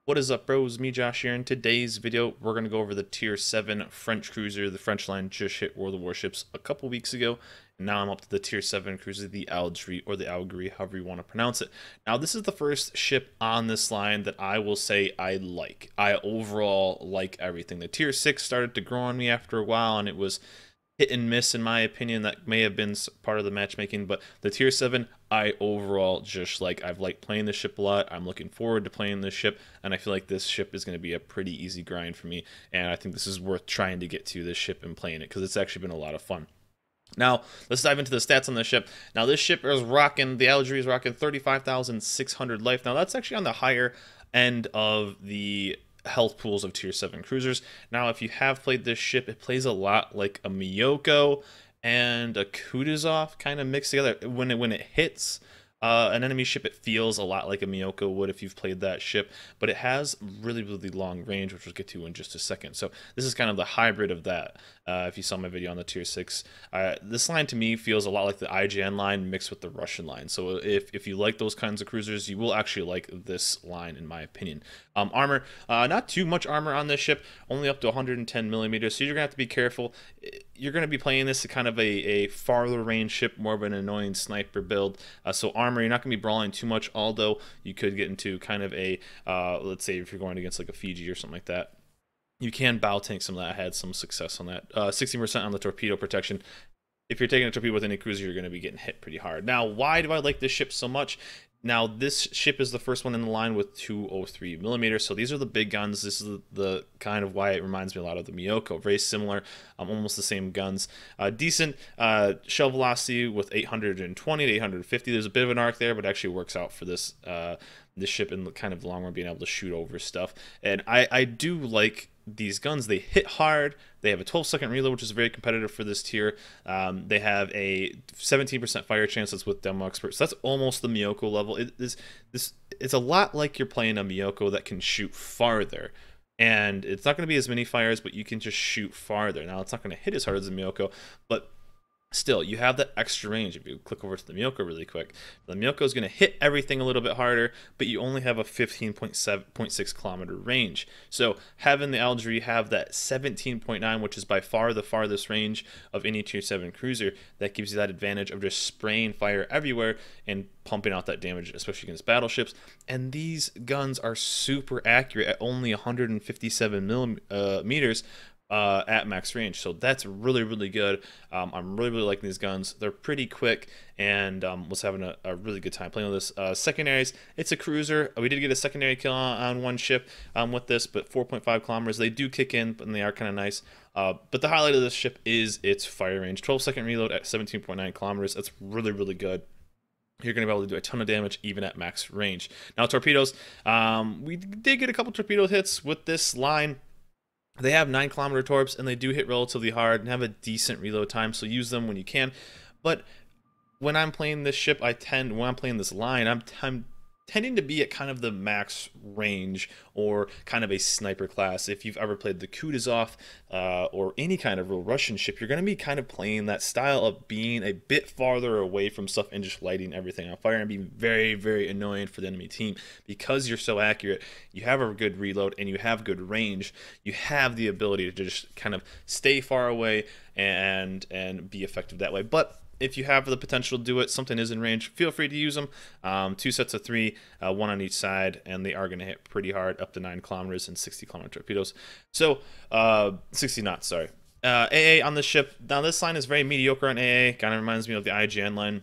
What is up, bros? Me, Josh here. In today's video, we're going to go over the Tier 7 French cruiser. The French line just hit World of Warships a couple weeks ago, and now I'm up to the Tier 7 cruiser, the Algerie, or the Algerie, however you want to pronounce it. Now, this is the first ship on this line that I will say I like. I overall like everything. The Tier 6 started to grow on me after a while, and it was hit and miss in my opinion. That may have been part of the matchmaking, but the Tier 7 I overall just like. I've liked playing this ship a lot. I'm looking forward to playing this ship, and I feel like this ship is going to be a pretty easy grind for me, and I think this is worth trying to get to this ship and playing it because it's actually been a lot of fun. Now, let's dive into the stats on this ship. Now, this ship is rocking, the Algerie is rocking 35,600 life. Now, that's actually on the higher end of the health pools of Tier 7 cruisers. Now, if you have played this ship, it plays a lot like a Miyoko and a Kutuzov kind of mixed together. When it hits an enemy ship, it feels a lot like a Miyoko would if you've played that ship, but it has really, really long range, which we'll get to in just a second. So this is kind of the hybrid of that. If you saw my video on the Tier 6, this line to me feels a lot like the IGN line mixed with the Russian line. So if you like those kinds of cruisers, you will actually like this line, in my opinion. Armor, not too much armor on this ship, only up to 110 millimeters, so you're going to have to be careful. You're going to be playing this kind of a farther range ship, more of an annoying sniper build. So armor, you're not going to be brawling too much, although you could get into kind of a, let's say if you're going against like a Fiji or something like that, you can bow tank some of that. I had some success on that. 60% on the torpedo protection. If you're taking a torpedo with any cruiser, you're going to be getting hit pretty hard. Now, why do I like this ship so much? Now, this ship is the first one in the line with 203 millimeters, so these are the big guns. This is the kind of why it reminds me a lot of the Miyoko. Very similar, almost the same guns. Decent shell velocity with 820 to 850. There's a bit of an arc there, but it actually works out for this this ship in kind of the long run, being able to shoot over stuff. And I do like these guns. They hit hard. They have a 12-second reload, which is very competitive for this tier. They have a 17% fire chance. That's with demo experts. So that's almost the Miyoko level. It's a lot like you're playing a Miyoko that can shoot farther. And it's not going to be as many fires, but you can just shoot farther. Now, it's not going to hit as hard as the Miyoko, but still, you have that extra range. If you click over to the Miyoko really quick, the Miyoko is going to hit everything a little bit harder, but you only have a 15.6 kilometer range. So having the Algerie have that 17.9, which is by far the farthest range of any Tier 7 cruiser, that gives you that advantage of just spraying fire everywhere and pumping out that damage, especially against battleships. And these guns are super accurate at only 157 millimeters at max range, so that's really, really good. I'm really, really liking these guns. They're pretty quick, and was having a really good time playing with this. Secondaries, it's a cruiser. We did get a secondary kill on one ship with this, but 4.5 kilometers. They do kick in, but they are kind of nice. But the highlight of this ship is its fire range. 12-second reload at 17.9 kilometers. That's really, really good. You're going to be able to do a ton of damage even at max range. Now, torpedoes. We did get a couple torpedo hits with this line. They have 9-kilometer torps, and they do hit relatively hard and have a decent reload time, so use them when you can. But when I'm playing this ship, when I'm playing this line, I'm tending to be at kind of the max range or kind of a sniper class. If you've ever played the Kutuzov or any kind of real Russian ship, you're going to be kind of playing that style of being a bit farther away from stuff and just lighting everything on fire and being very, very annoying for the enemy team. Because you're so accurate, you have a good reload and you have good range, you have the ability to just kind of stay far away and be effective that way. But if you have the potential to do it, something is in range, feel free to use them. 2 sets of 3, 1 on each side, and they are going to hit pretty hard, up to 9 kilometers and 60-kilometer torpedoes. So, 60 knots, sorry. AA on this ship. Now, this line is very mediocre on AA. Kind of reminds me of the IGN line.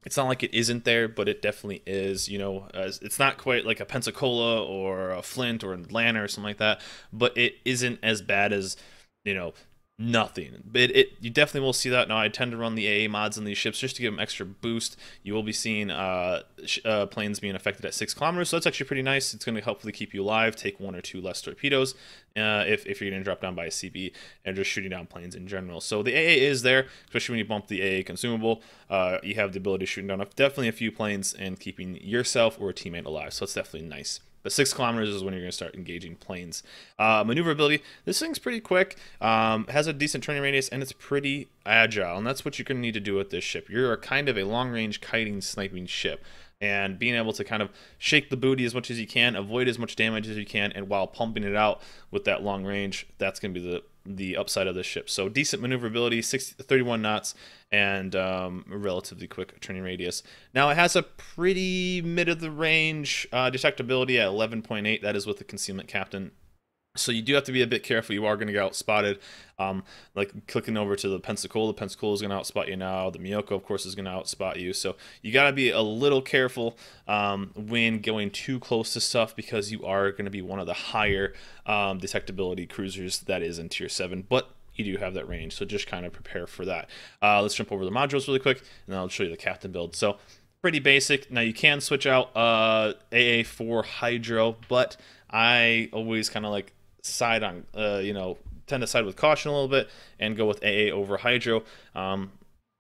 It's not like it isn't there, but it definitely is. You know, it's not quite like a Pensacola or a Flint or an Atlanta or something like that, but it isn't as bad as, you know, nothing. But you definitely will see that. Now, I tend to run the AA mods on these ships just to give them extra boost. You will be seeing planes being affected at 6 kilometers, so that's actually pretty nice. It's going to hopefully keep you alive, take 1 or 2 less torpedoes if you're going to drop down by a CB and just shooting down planes in general. So the AA is there, especially when you bump the AA consumable. You have the ability of shooting down definitely a few planes and keeping yourself or a teammate alive, so it's definitely nice. But 6 kilometers is when you're going to start engaging planes. Maneuverability, this thing's pretty quick, has a decent turning radius, and it's pretty agile, and that's what you're going to need to do with this ship. You're kind of a long-range kiting sniping ship, and being able to kind of shake the booty as much as you can, avoid as much damage as you can, and while pumping it out with that long range, that's going to be the upside of this ship. So decent maneuverability, 31 knots, and relatively quick turning radius. Now it has a pretty mid of the range detectability at 11.8. That is with the concealment captain. So you do have to be a bit careful. You are going to get outspotted. Like clicking over to the Pensacola is going to outspot you now. The Miyoko, of course, is going to outspot you. So you got to be a little careful when going too close to stuff, because you are going to be one of the higher detectability cruisers that is in Tier 7. But you do have that range, so just kind of prepare for that. Let's jump over the modules really quick, and then I'll show you the captain build. So pretty basic. Now you can switch out AA for Hydro, but I always kind of like side on, tend to side with caution a little bit and go with AA over Hydro.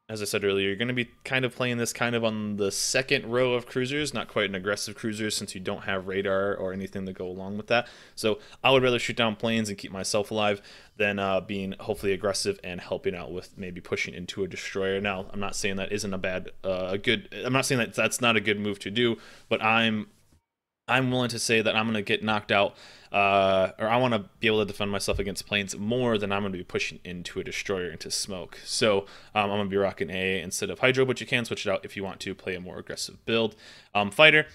As I said earlier, you're going to be kind of playing this kind of on the second row of cruisers, not quite an aggressive cruiser since you don't have radar or anything to go along with that. So I would rather shoot down planes and keep myself alive than being hopefully aggressive and helping out with maybe pushing into a destroyer. Now, I'm not saying that isn't I'm not saying that that's not a good move to do, but I'm willing to say that I'm going to get knocked out, or I want to be able to defend myself against planes more than I'm going to be pushing into a destroyer, into smoke. So I'm going to be rocking A instead of Hydro, but you can switch it out if you want to play a more aggressive build. Fighter,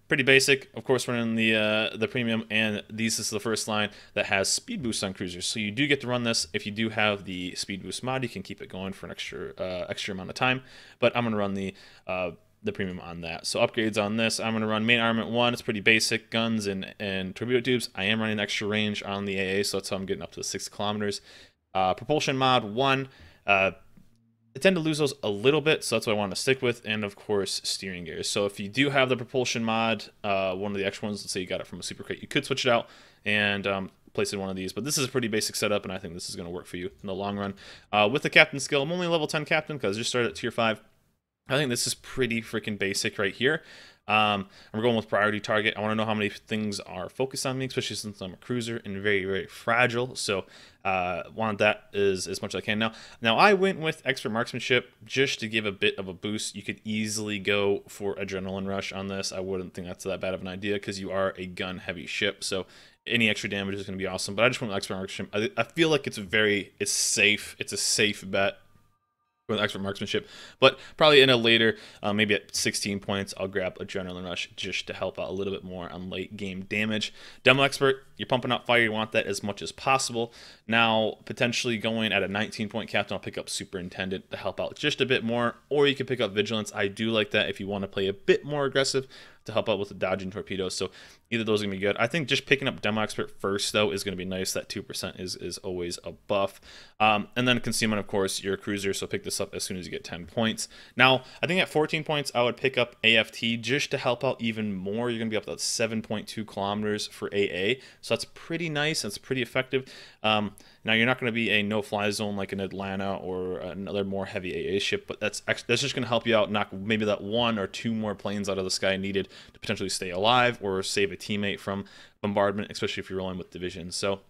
pretty basic. Of course, running the premium, and this is the first line that has speed boost on cruisers. So you do get to run this. If you do have the speed boost mod, you can keep it going for an extra amount of time. But I'm going to run the premium on that. So upgrades on this, I'm going to run main armament 1. It's pretty basic, guns and torpedo tubes. I am running extra range on the AA, so that's how I'm getting up to the 6 kilometers. Propulsion mod 1. I tend to lose those a little bit, so that's what I want to stick with. And of course, steering gears. So if you do have the propulsion mod, one of the extra ones, let's say you got it from a super crate, you could switch it out and place in one of these. But this is a pretty basic setup, and I think this is going to work for you in the long run. With the captain skill, I'm only level 10 captain because I just started at tier 5. I think this is pretty freaking basic right here. I'm going with priority target. I want to know how many things are focused on me, especially since I'm a cruiser and very, very fragile. So want that as much as I can. Now I went with expert marksmanship just to give a bit of a boost. You could easily go for adrenaline rush on this. I wouldn't think that's that bad of an idea because you are a gun heavy ship. So any extra damage is going to be awesome. But I just went with expert marksmanship. I feel like it's safe. It's a safe bet with expert marksmanship, but probably in a later, maybe at 16 points, I'll grab adrenaline rush just to help out a little bit more on late game damage. Demo expert, you're pumping out fire, you want that as much as possible. Now potentially going at a 19-point captain, I'll pick up superintendent to help out just a bit more, or you can pick up vigilance. I do like that if you want to play a bit more aggressive to help out with the dodging torpedoes. So either of those are gonna be good. I think just picking up demo expert first though is gonna be nice. That 2% is always a buff. And then concealment, of course, you're a cruiser, so pick this up as soon as you get 10 points. Now I think at 14 points I would pick up AFT just to help out even more. You're gonna be up to 7.2 kilometers for AA, so that's pretty nice. That's pretty effective. Now you're not going to be a no-fly zone like in Atlanta or another more heavy AA ship, but that's just going to help you out, knock maybe that 1 or 2 more planes out of the sky needed to potentially stay alive or save a teammate from bombardment, especially if you're rolling with divisions. So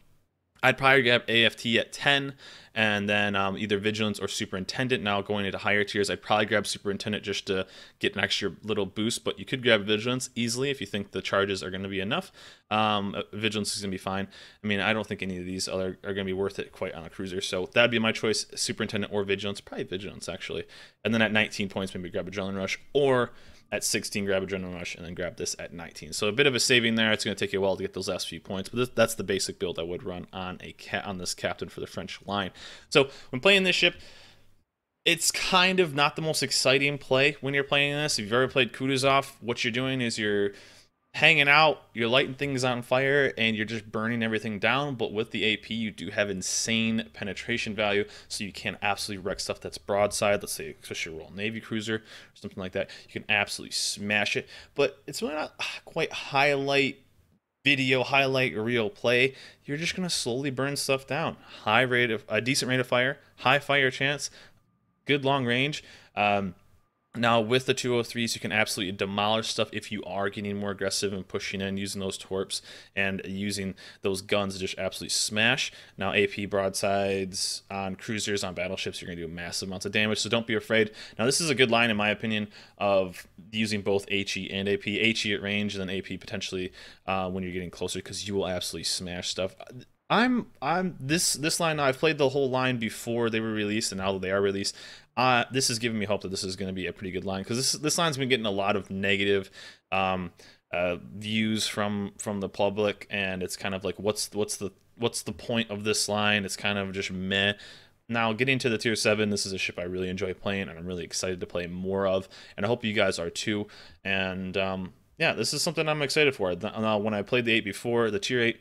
I'd probably grab AFT at 10, and then either Vigilance or Superintendent. Now going into higher tiers, I'd probably grab Superintendent just to get an extra little boost, but you could grab Vigilance easily if you think the charges are going to be enough. Vigilance is going to be fine. I mean, I don't think any of these are going to be worth it quite on a cruiser, so that'd be my choice, Superintendent or Vigilance. Probably Vigilance, actually. And then at 19 points, maybe grab Adrenaline Rush, or at 16, grab Adrenaline Rush, and then grab this at 19. So a bit of a saving there. It's going to take you a while to get those last few points, but that's the basic build I would run on this captain for the French line. So when playing this ship, it's kind of not the most exciting play when you're playing this. If you've ever played Kutuzov, what you're doing is you're hanging out, you're lighting things on fire, and you're just burning everything down. But with the AP, you do have insane penetration value, so you can absolutely wreck stuff that's broadside. Let's say, especially a Royal Navy cruiser or something like that, you can absolutely smash it. But it's really not quite highlight reel play. You're just gonna slowly burn stuff down. A decent rate of fire, high fire chance, good long range. Now, with the 203s, you can absolutely demolish stuff if you are getting more aggressive and pushing in, using those torps and using those guns to just absolutely smash. Now, AP broadsides on cruisers, on battleships, you're going to do massive amounts of damage, so don't be afraid. Now, this is a good line, in my opinion, of using both HE and AP. HE at range, and then AP potentially when you're getting closer, because you will absolutely smash stuff. This line, I've played the whole line before they were released, and now that they are released, this is giving me hope that this is going to be a pretty good line, because this line's been getting a lot of negative views from the public, and it's kind of like, what's the point of this line? It's kind of just meh. Now, getting to the tier 7, this is a ship I really enjoy playing, and I'm really excited to play more of, and I hope you guys are too. And yeah, this is something I'm excited for. Now, when I played the 8 before, the tier 8,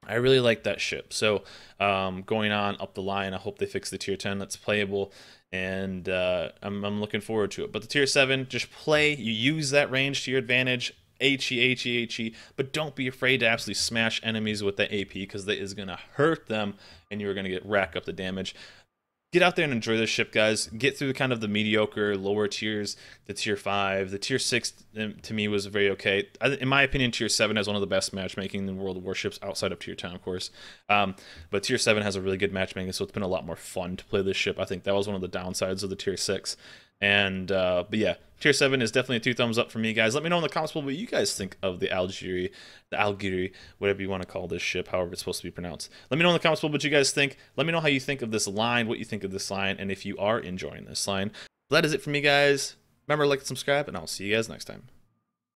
I really like that ship. So going on up the line, I hope they fix the tier 10 that's playable, and I'm looking forward to it. But the tier 7, just play. You use that range to your advantage. HE, but don't be afraid to absolutely smash enemies with that AP, because that is going to hurt them, and you're going to rack up the damage. Get out there and enjoy this ship, guys. Get through kind of the mediocre lower tiers, the tier 5. The tier 6 to me was very okay. In my opinion, tier 7 has one of the best matchmaking in World of Warships, outside of tier 10, of course. But tier 7 has a really good matchmaking, so it's been a lot more fun to play this ship. I think that was one of the downsides of the tier 6. And but yeah, tier 7 is definitely a 2 thumbs up for me, guys. Let me know in the comments below what you guys think of the Algerie, whatever you want to call this ship, however it's supposed to be pronounced. Let me know in the comments below what you guys think. Let me know how you think of this line, what you think of this line, and if you are enjoying this line. That is it for me, guys. Remember to like and subscribe, and I'll see you guys next time.